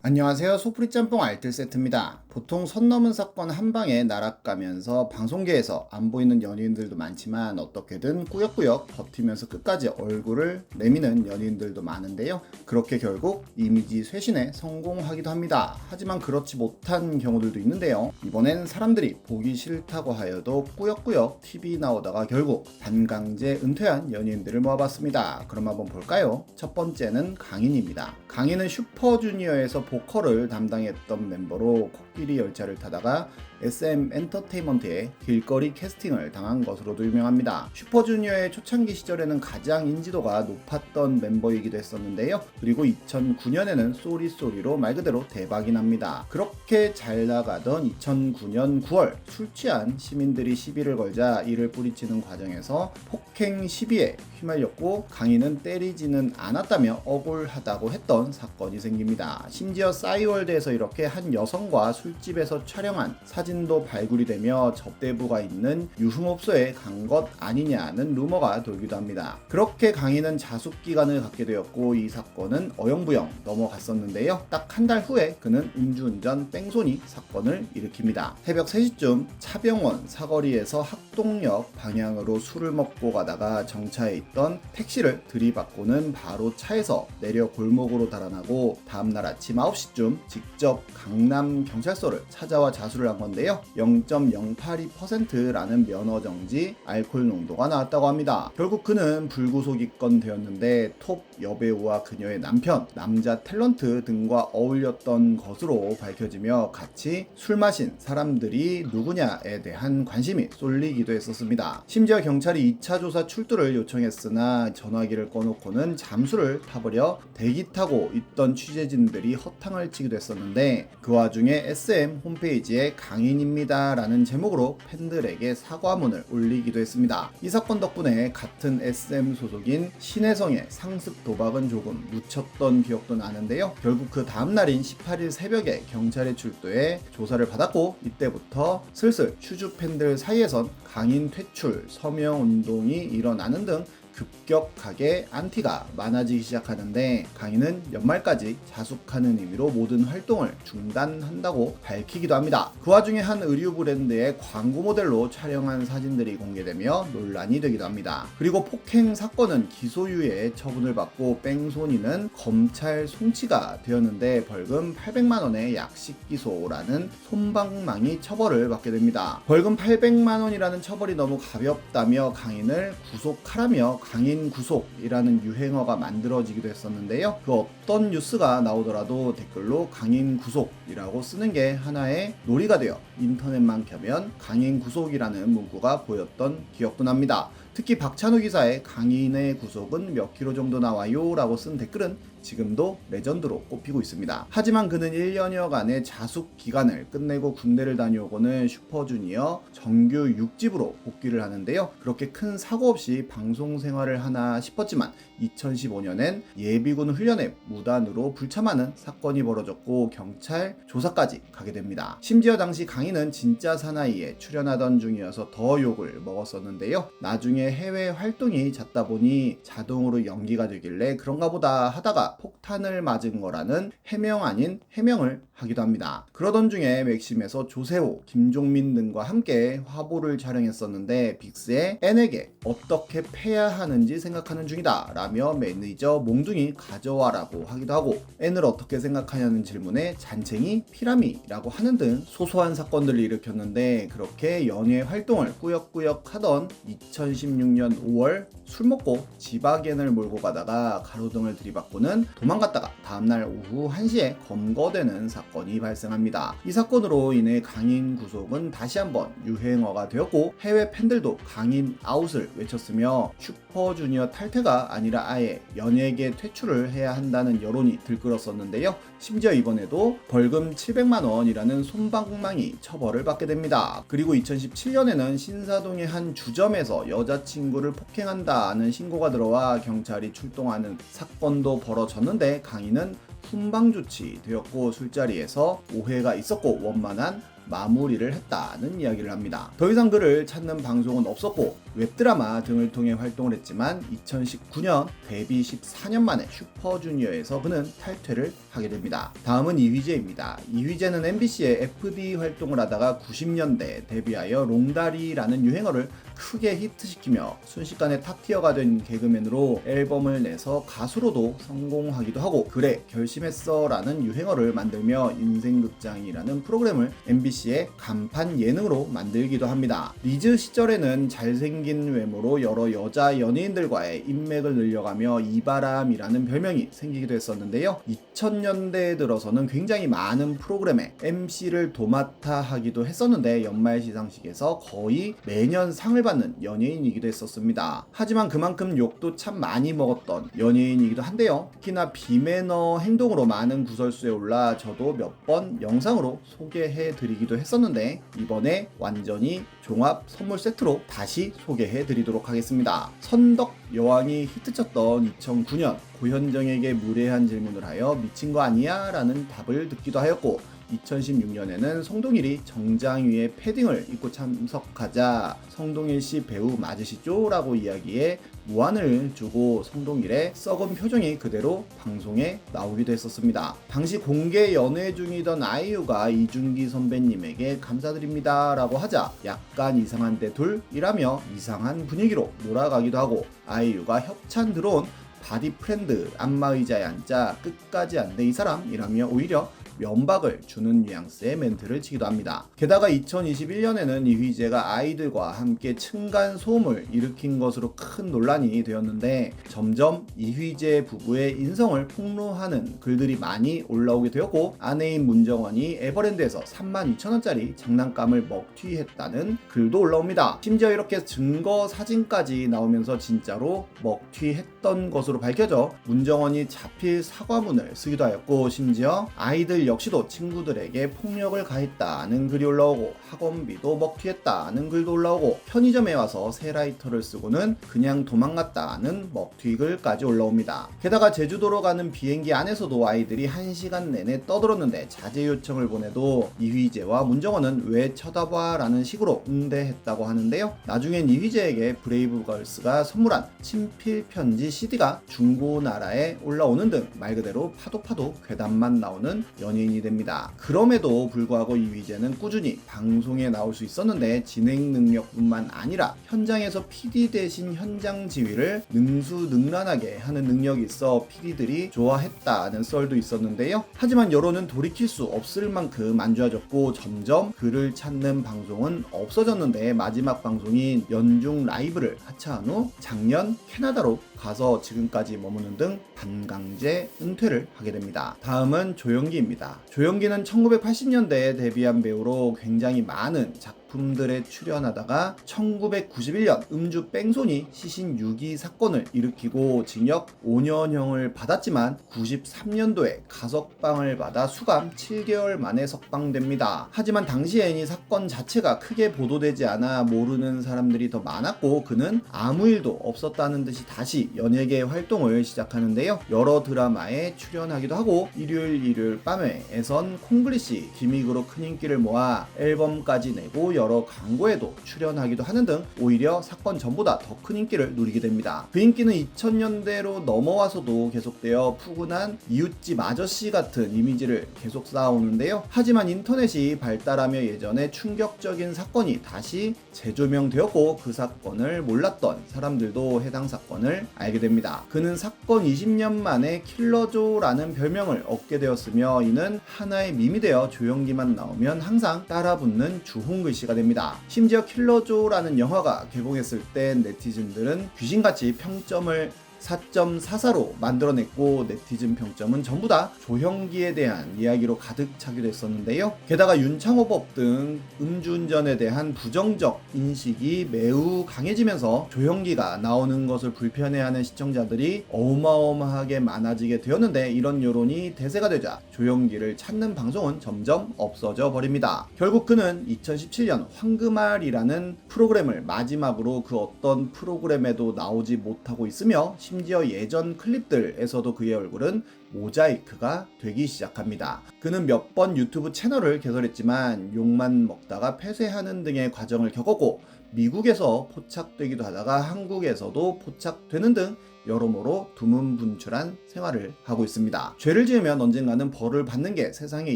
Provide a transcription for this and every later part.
안녕하세요. 소프리 짬뽕 알뜰 세트입니다. 보통 선 넘은 사건 한 방에 날아가면서 방송계에서 안 보이는 연예인들도 많지만 어떻게든 꾸역꾸역 버티면서 끝까지 얼굴을 내미는 연예인들도 많은데요. 그렇게 결국 이미지 쇄신에 성공하기도 합니다. 하지만 그렇지 못한 경우들도 있는데요. 이번엔 사람들이 보기 싫다고 하여도 꾸역꾸역 TV 나오다가 결국 반강제 은퇴한 연예인들을 모아봤습니다. 그럼 한번 볼까요? 첫 번째는 강인입니다. 강인은 슈퍼주니어에서 보컬을 담당했던 멤버로 코끼리 열차를 타다가 SM 엔터테인먼트의 길거리 캐스팅을 당한 것으로도 유명합니다. 슈퍼주니어의 초창기 시절에는 가장 인지도가 높았던 멤버이기도 했었는데요. 그리고 2009년에는 쏘리쏘리로 말 그대로 대박이 납니다. 그렇게 잘 나가던 2009년 9월 술 취한 시민들이 시비를 걸자 이를 뿌리치는 과정에서 폭행 시비에 휘말렸고 강인은 때리지는 않았다며 억울하다고 했던 사건이 생깁니다. 심지어 싸이월드에서 이렇게 한 여성과 술집에서 촬영한 사진도 발굴이 되며 접대부가 있는 유흥업소에 간 것 아니냐는 루머가 돌기도 합니다. 그렇게 강인은 자숙기간을 갖게 되었고 이 사건은 어영부영 넘어갔었는데요. 딱 한 달 후에 그는 음주운전 뺑소니 사건을 일으킵니다. 새벽 3시쯤 차병원 사거리에서 학동역 방향으로 술을 먹고 가다가 정차해 있던 택시를 들이받고는 바로 차에서 내려 골목으로 달아나고 다음날 아침 9시쯤 직접 강남경찰서를 찾아와 자수를 한 건데요. 0.082%라는 면허정지 알코올 농도가 나왔다고 합니다. 결국 그는 불구속 입건되었는데 톱 여배우와 그녀의 남편, 남자 탤런트 등과 어울렸던 것으로 밝혀지며 같이 술 마신 사람들이 누구냐에 대한 관심이 쏠리기도 했었습니다. 심지어 경찰이 2차 조사 출두를 요청했으나 전화기를 꺼놓고는 잠수를 타버려 대기 타고 있던 취재진들이 허탕을 치기도 했었는데 그 와중에 SM 홈페이지에 강인입니다 라는 제목으로 팬들에게 사과문을 올리기도 했습니다. 이 사건 덕분에 같은 SM 소속인 신혜성의 상습 도박은 조금 묻혔던 기억도 나는데요. 결국 그 다음날인 18일 새벽에 경찰에 출두해 조사를 받았고 이때부터 슬슬 슈즈 팬들 사이에선 강인 퇴출, 서명 운동이 일어나는 등 급격하게 안티가 많아지기 시작하는데 강인은 연말까지 자숙하는 의미로 모든 활동을 중단한다고 밝히기도 합니다. 그 와중에 한 의류 브랜드의 광고 모델로 촬영한 사진들이 공개되며 논란이 되기도 합니다. 그리고 폭행 사건은 기소유예 처분을 받고 뺑소니는 검찰 송치가 되었는데 벌금 800만 원의 약식 기소라는 솜방망이 처벌을 받게 됩니다. 벌금 800만 원이라는 처벌이 너무 가볍다며 강인을 구속하라며 강인 구속이라는 유행어가 만들어지기도 했었는데요. 그 어떤 뉴스가 나오더라도 댓글로 강인 구속이라고 쓰는 게 하나의 놀이가 되어 인터넷만 켜면 강인 구속이라는 문구가 보였던 기억도 납니다. 특히 박찬호 기사의 강인의 구속은 몇 킬로 정도 나와요? 라고 쓴 댓글은 지금도 레전드로 꼽히고 있습니다. 하지만 그는 1년여간의 자숙 기간을 끝내고 군대를 다녀오고는 슈퍼주니어 정규 6집으로 복귀를 하는데요. 그렇게 큰 사고 없이 방송 생활을 하나 싶었지만 2015년엔 예비군 훈련에 무단으로 불참하는 사건이 벌어졌고 경찰 조사까지 가게 됩니다. 심지어 당시 강인은 진짜 사나이에 출연하던 중이어서 더 욕을 먹었었는데요. 나중에 해외 활동이 잦다 보니 자동으로 연기가 되길래 그런가 보다 하다가 폭탄을 맞은 거라는 해명 아닌 해명을 하기도 합니다. 그러던 중에 맥심에서 조세호, 김종민 등과 함께 화보를 촬영했었는데 빅스의 N에게 어떻게 패야 하는지 생각하는 중이다 라며 매니저 몽둥이 가져와라고 하기도 하고 N을 어떻게 생각하냐는 질문에 잔챙이 피라미라고 하는 등 소소한 사건들을 일으켰는데 그렇게 연예 활동을 꾸역꾸역 하던 2016년 5월 술 먹고 지바겐을 몰고 가다가 가로등을 들이받고는 도망갔다가 다음날 오후 1시에 검거되는 사건이 발생합니다. 이 사건으로 인해 강인 구속은 다시 한번 유행어가 되었고 해외 팬들도 강인 아웃을 외쳤으며 슈퍼주니어 탈퇴가 아니라 아예 연예계 퇴출을 해야 한다는 여론이 들끓었었는데요. 심지어 이번에도 벌금 700만 원이라는 솜방망이 처벌을 받게 됩니다. 그리고 2017년에는 신사동의 한 주점에서 여자친구를 폭행한다는 신고가 들어와 경찰이 출동하는 사건도 벌어졌는데 강인은 훈방 조치되었고 술자리에서 오해가 있었고 원만한 마무리를 했다는 이야기를 합니다. 더 이상 그를 찾는 방송은 없었고 웹드라마 등을 통해 활동을 했지만 2019년 데뷔 14년 만에 슈퍼주니어에서 그는 탈퇴를 하게 됩니다. 다음은 이휘재입니다. 이휘재는 MBC의 FD 활동을 하다가 90년대 데뷔하여 롱다리라는 유행어를 크게 히트시키며 순식간에 탑티어가 된 개그맨으로 앨범을 내서 가수로도 성공하기도 하고 그래 결심했어 라는 유행어를 만들며 인생극장이라는 프로그램을 MBC의 간판 예능으로 만들기도 합니다. 리즈 시절에는 잘생긴 외모로 여러 여자 연예인들과의 인맥을 늘려가며 이바람이라는 별명이 생기기도 했었는데요. 2000년대에 들어서는 굉장히 많은 프로그램에 MC를 도맡아 하기도 했었는데 연말 시상식에서 거의 매년 상을 받는 연예인이기도 했었습니다. 하지만 그만큼 욕도 참 많이 먹었던 연예인이기도 한데요. 특히나 비매너 행동으로 많은 구설수에 올라 저도 몇 번 영상으로 소개해드리기도 했었는데 이번에 완전히 종합 선물 세트로 다시 소개해드리도록 하겠습니다. 선덕 여왕이 히트쳤던 2009년 고현정에게 무례한 질문을 하여 미친 거 아니야? 라는 답을 듣기도 하였고 2016년에는 성동일이 정장 위에 패딩을 입고 참석하자 성동일씨 배우 맞으시죠? 라고 이야기에 무안을 주고 성동일의 썩은 표정이 그대로 방송에 나오기도 했었습니다. 당시 공개 연애 중이던 아이유가 이준기 선배님에게 감사드립니다 라고 하자 약간 이상한데 둘이라며 이상한 분위기로 몰아가기도 하고 아이유가 협찬 들어온 바디 프렌드 안마의자에 앉아 끝까지 안 돼 이 사람이라며 오히려 면박을 주는 뉘앙스의 멘트를 치기도 합니다. 게다가 2021년에는 이휘재가 아이들과 함께 층간소음을 일으킨 것으로 큰 논란이 되었는데 점점 이휘재 부부의 인성을 폭로하는 글들이 많이 올라오게 되었고 아내인 문정원이 에버랜드에서 32,000원짜리 장난감을 먹튀했다는 글도 올라옵니다. 심지어 이렇게 증거 사진까지 나오면서 진짜로 먹튀했던 것으로 밝혀져 문정원이 자필 사과문을 쓰기도 하였고 심지어 아이들 역시도 친구들에게 폭력을 가했다는 글이 올라오고 학원비도 먹튀했다는 글도 올라오고 편의점에 와서 새 라이터를 쓰고는 그냥 도망갔다는 먹튀 글까지 올라옵니다. 게다가 제주도로 가는 비행기 안에서도 아이들이 1시간 내내 떠들었는데 자제 요청을 보내도 이휘재와 문정원은 왜 쳐다봐 라는 식으로 응대했다고 하는데요. 나중엔 이휘재에게 브레이브걸스가 선물한 친필 편지 CD가 중고나라에 올라오는 등 말 그대로 파도 괴담만 나오는 연예인이 됩니다. 그럼에도 불구하고 이휘재는 꾸준히 방송에 나올 수 있었는데 진행 능력뿐만 아니라 현장에서 PD 대신 현장 지휘를 능수능란하게 하는 능력이 있어 PD들이 좋아했다는 썰도 있었는데요. 하지만 여론은 돌이킬 수 없을 만큼 안 좋아졌고 점점 그를 찾는 방송은 없어졌는데 마지막 방송인 연중 라이브를 하차한 후 작년 캐나다로 가서 지금까지 머무는 등 반강제 은퇴를 하게 됩니다. 다음은 조영기입니다. 조영기는 1980년대에 데뷔한 배우로 굉장히 많은 작품들에 출연하다가 1991년 음주 뺑소니 시신 유기 사건을 일으키고 징역 5년형을 받았지만 93년도에 가석방을 받아 수감 7개월 만에 석방됩니다. 하지만 당시엔 이 사건 자체가 크게 보도되지 않아 모르는 사람들이 더 많았고 그는 아무 일도 없었다는 듯이 다시 연예계 활동을 시작하는데요. 여러 드라마에 출연하기도 하고 일요일 밤에선 콩글리시 기믹으로 큰 인기를 모아 앨범까지 내고 여러 광고에도 출연하기도 하는 등 오히려 사건 전보다 더 큰 인기를 누리게 됩니다. 그 인기는 2000년대로 넘어와서도 계속되어 푸근한 이웃집 아저씨 같은 이미지를 계속 쌓아오는데요. 하지만 인터넷이 발달하며 예전에 충격적인 사건이 다시 재조명되었고 그 사건을 몰랐던 사람들도 해당 사건을 알게 됩니다. 그는 사건 20년 만에 킬러조라는 별명을 얻게 되었으며 이는 하나의 밈이 되어 조영기만 나오면 항상 따라붙는 주홍글씨가 됩니다. 심지어 킬러조라는 영화가 개봉했을 때 네티즌들은 귀신같이 평점을 4.44로 만들어냈고 네티즌 평점은 전부 다 조형기에 대한 이야기로 가득 차기도 했었는데요. 게다가 윤창호법 등 음주운전에 대한 부정적 인식이 매우 강해지면서 조형기가 나오는 것을 불편해하는 시청자들이 어마어마하게 많아지게 되었는데 이런 여론이 대세가 되자 조형기를 찾는 방송은 점점 없어져 버립니다. 결국 그는 2017년 황금알이라는 프로그램을 마지막으로 그 어떤 프로그램에도 나오지 못하고 있으며 심지어 예전 클립들에서도 그의 얼굴은 모자이크가 되기 시작합니다. 그는 몇 번 유튜브 채널을 개설했지만 욕만 먹다가 폐쇄하는 등의 과정을 겪었고 미국에서 포착되기도 하다가 한국에서도 포착되는 등 여러모로 두문분출한 생활을 하고 있습니다. 죄를 지으면 언젠가는 벌을 받는 게 세상의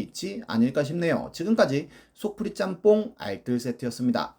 이치 아닐까 싶네요. 지금까지 속풀이 짬뽕 알뜰 세트였습니다.